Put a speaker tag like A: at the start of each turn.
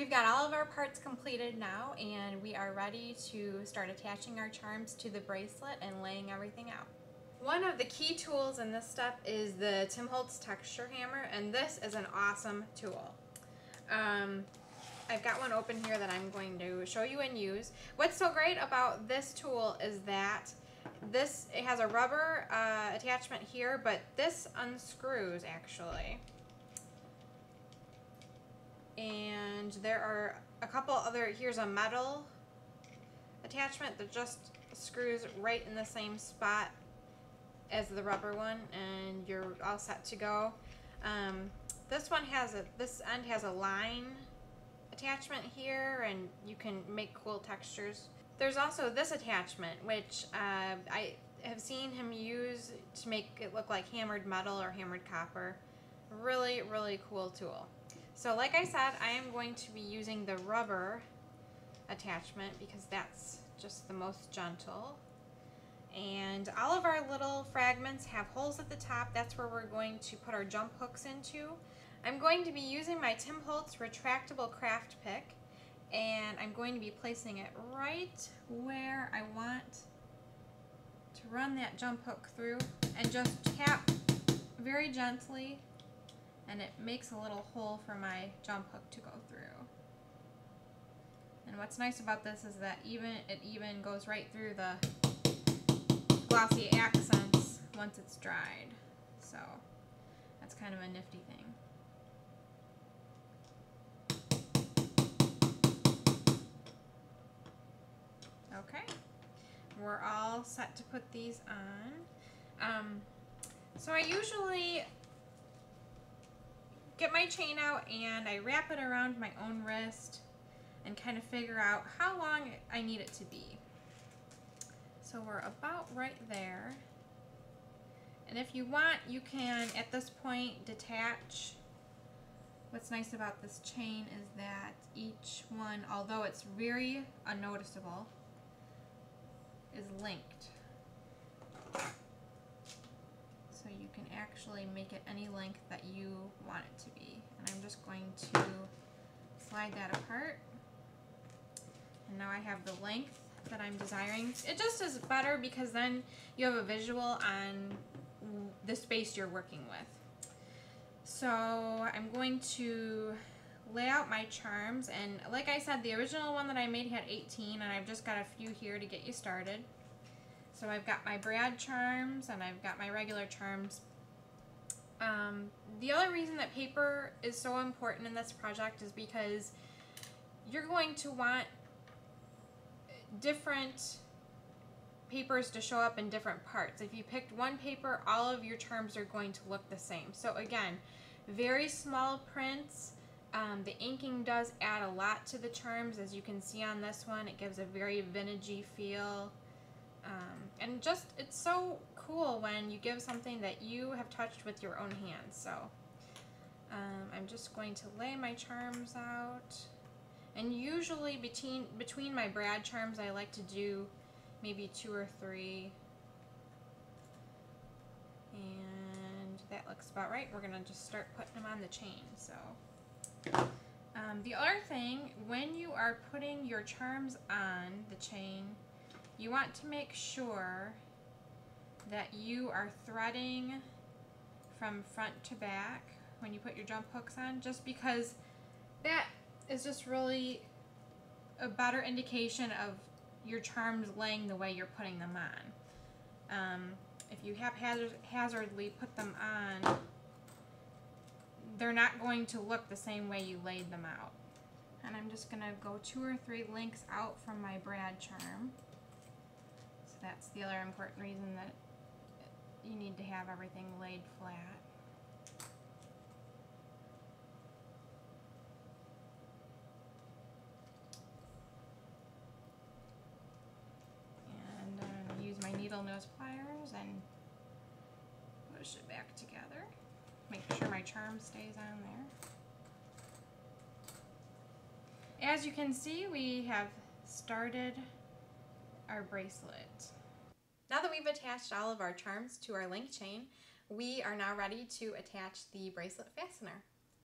A: We've got all of our parts completed now, and we are ready to start attaching our charms to the bracelet and laying everything out. One of the key tools in this step is the Holtz texture hammer, and this is an awesome tool. I've got one open here that I'm going to show you and use. What's so great about this tool is that it has a rubber attachment here, but this unscrews actually. And there are a couple other, here's a metal attachment that just screws right in the same spot as the rubber one, and you're all set to go. This end has a line attachment here, and you can make cool textures. There's also this attachment, which I have seen him use to make it look like hammered metal or hammered copper. Really, really cool tool. So like I said, I am going to be using the rubber attachment because that's just the most gentle. And all of our little fragments have holes at the top. That's where we're going to put our jump hooks into. I'm going to be using my Holtz retractable craft pick, and I'm going to be placing it right where I want to run that jump hook through, and just tap very gently, and it makes a little hole for my jump hook to go through. And what's nice about this is that it even goes right through the glossy accents once it's dried. So that's kind of a nifty thing. Okay, we're all set to put these on. So I usually get my chain out and I wrap it around my own wrist and kind of figure out how long I need it to be. So we're about right there. And if you want, you can, at this point, detach. What's nice about this chain is that each one, although it's very unnoticeable, is linked. So you can actually make it any length that you want it to be. And I'm just going to slide that apart. And now I have the length that I'm desiring. It just is better because then you have a visual on the space you're working with. So I'm going to lay out my charms, and like I said, the original one that I made had 18, and I've just got a few here to get you started. So I've got my brad charms and I've got my regular charms. The other reason that paper is so important in this project is because you're going to want different papers to show up in different parts. If you picked one paper, all of your charms are going to look the same. So again, very small prints. The inking does add a lot to the charms, as you can see on this one. It gives a very vintagey feel. And just, it's so cool when you give something that you have touched with your own hands. So I'm just going to lay my charms out. And usually between my brad charms, I like to do maybe 2 or 3. And that looks about right. We're gonna just start putting them on the chain. So the other thing, when you are putting your charms on the chain, you want to make sure that you are threading from front to back when you put your jump hooks on, just because that is just really a better indication of your charms laying the way you're putting them on. If you haphazardly put them on, they're not going to look the same way you laid them out. And I'm just going to go 2 or 3 links out from my brad charm. So that's the other important reason that you need to have everything laid flat. And I'm going to use my needle nose pliers and push it back together. Make sure my charm stays on there. As you can see, we have started our bracelet. Now that we've attached all of our charms to our link chain, we are now ready to attach the bracelet fastener.